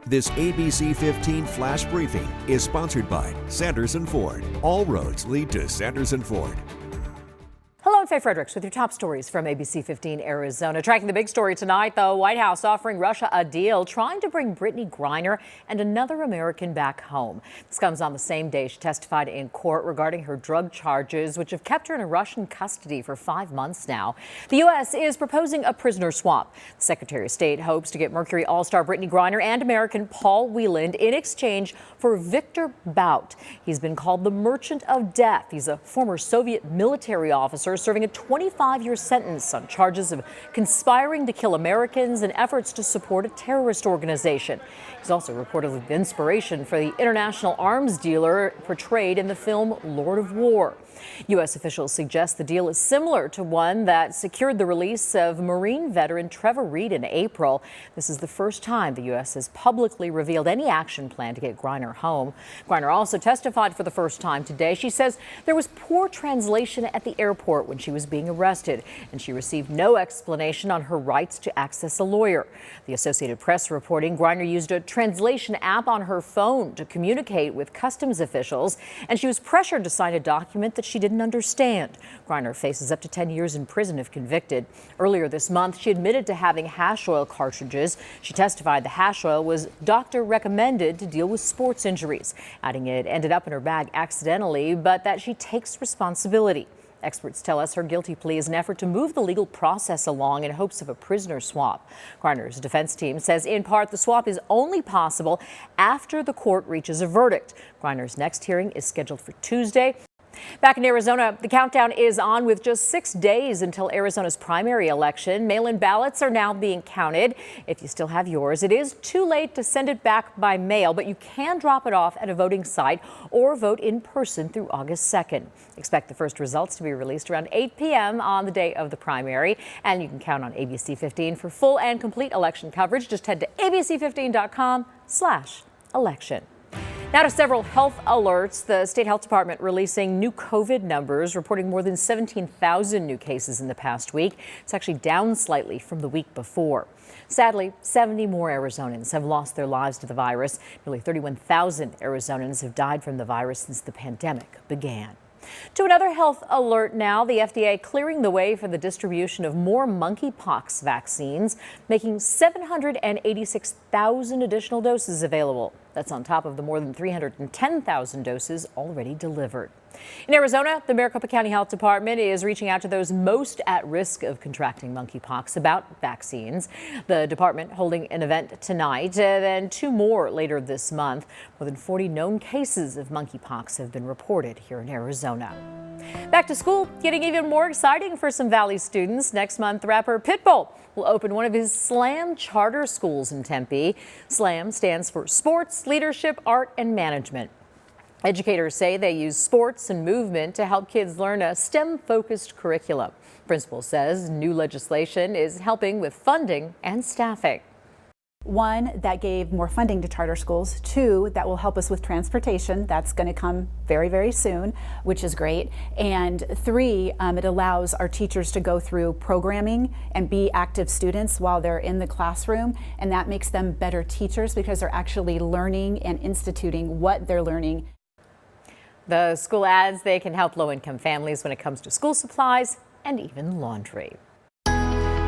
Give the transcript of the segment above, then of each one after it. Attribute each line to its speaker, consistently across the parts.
Speaker 1: This ABC15 Flash Briefing is sponsored by Sanderson Ford. All roads lead to Sanderson Ford.
Speaker 2: Hello, I'm Faye Fredericks with your top stories from ABC15 Arizona. Tracking the big story tonight, the White House offering Russia a deal, trying to bring Brittany Griner and another American back home. This comes on the same day she testified in court regarding her drug charges, which have kept her in Russian custody for 5 months now. The U.S. is proposing a prisoner swap. The Secretary of State hopes to get Mercury All-Star Brittany Griner and American Paul Wieland in exchange for Victor Bout. He's been called the Merchant of Death. He's a former Soviet military officer serving a 25-year sentence on charges of conspiring to kill Americans and efforts to support a terrorist organization. He's also reportedly the inspiration for the international arms dealer portrayed in the film Lord of War. U.S. officials suggest the deal is similar to one that secured the release of Marine veteran Trevor Reed in April. This is the first time the U.S. has publicly revealed any action plan to get Griner home. Griner also testified for the first time today. She says there was poor translation at the airport when she was being arrested, and she received no explanation on her rights to access a lawyer. The Associated Press reporting Griner used a translation app on her phone to communicate with customs officials, and she was pressured to sign a document that she didn't understand. Griner faces up to 10 years in prison if convicted. Earlier this month, she admitted to having hash oil cartridges. She testified the hash oil was doctor recommended to deal with sports injuries, adding it ended up in her bag accidentally, but that she takes responsibility. Experts tell us her guilty plea is an effort to move the legal process along in hopes of a prisoner swap. Griner's defense team says in part the swap is only possible after the court reaches a verdict. Griner's next hearing is scheduled for Tuesday. Back in Arizona, the countdown is on with just 6 days until Arizona's primary election. Mail-in ballots are now being counted. If you still have yours, it is too late to send it back by mail, but you can drop it off at a voting site or vote in person through August 2nd. Expect the first results to be released around 8 p.m. on the day of the primary. And you can count on ABC15 for full and complete election coverage. Just head to abc15.com/election. Now to several health alerts. The state health department releasing new COVID numbers, reporting more than 17,000 new cases in the past week. It's actually down slightly from the week before. Sadly, 70 more Arizonans have lost their lives to the virus. Nearly 31,000 Arizonans have died from the virus since the pandemic began. To another health alert now, the FDA clearing the way for the distribution of more monkeypox vaccines, making 786,000 additional doses available. That's on top of the more than 310,000 doses already delivered. In Arizona, the Maricopa County Health Department is reaching out to those most at risk of contracting monkeypox about vaccines. The department holding an event tonight, then 2 more later this month. More than 40 known cases of monkeypox have been reported here in Arizona. Back to school, getting even more exciting for some Valley students. Next month, rapper Pitbull will open one of his SLAM charter schools in Tempe. SLAM stands for Sports, Leadership, Art, and Management. Educators say they use sports and movement to help kids learn a STEM-focused curriculum. Principal says new legislation is helping with funding and staffing.
Speaker 3: 1, that gave more funding to charter schools. 2, that will help us with transportation. That's going to come very, very soon, which is great. And 3, it allows our teachers to go through programming and be active students while they're in the classroom. And that makes them better teachers because they're actually learning and instituting what they're learning.
Speaker 2: The school adds they can help low-income families when it comes to school supplies and even laundry.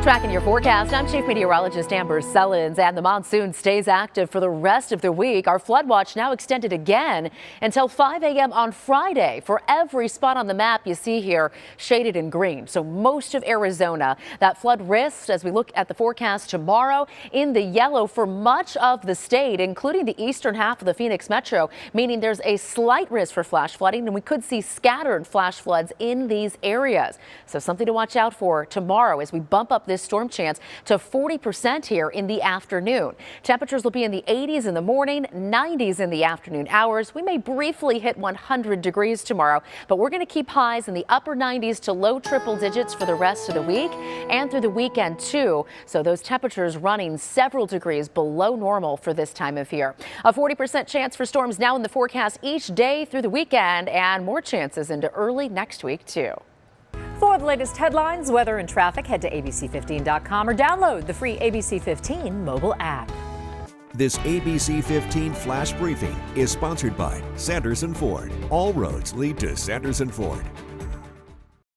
Speaker 4: Tracking your forecast, I'm Chief Meteorologist Amber Sellens, and the monsoon stays active for the rest of the week. Our flood watch now extended again until 5 a.m. on Friday for every spot on the map you see here shaded in green. So most of Arizona, that flood risk as we look at the forecast tomorrow in the yellow for much of the state, including the eastern half of the Phoenix metro, meaning there's a slight risk for flash flooding, and we could see scattered flash floods in these areas. So something to watch out for tomorrow as we bump up this storm chance to 40% here in the afternoon. Temperatures will be in the 80s in the morning, 90s in the afternoon hours. We may briefly hit 100 degrees tomorrow, but we're going to keep highs in the upper 90s to low triple digits for the rest of the week and through the weekend too. So those temperatures running several degrees below normal for this time of year. A 40% chance for storms now in the forecast each day through the weekend, and more chances into early next week too.
Speaker 2: For the latest headlines, weather and traffic, head to abc15.com or download the free ABC15 mobile app.
Speaker 1: This ABC15 Flash Briefing is sponsored by Sanderson Ford. All roads lead to Sanderson Ford.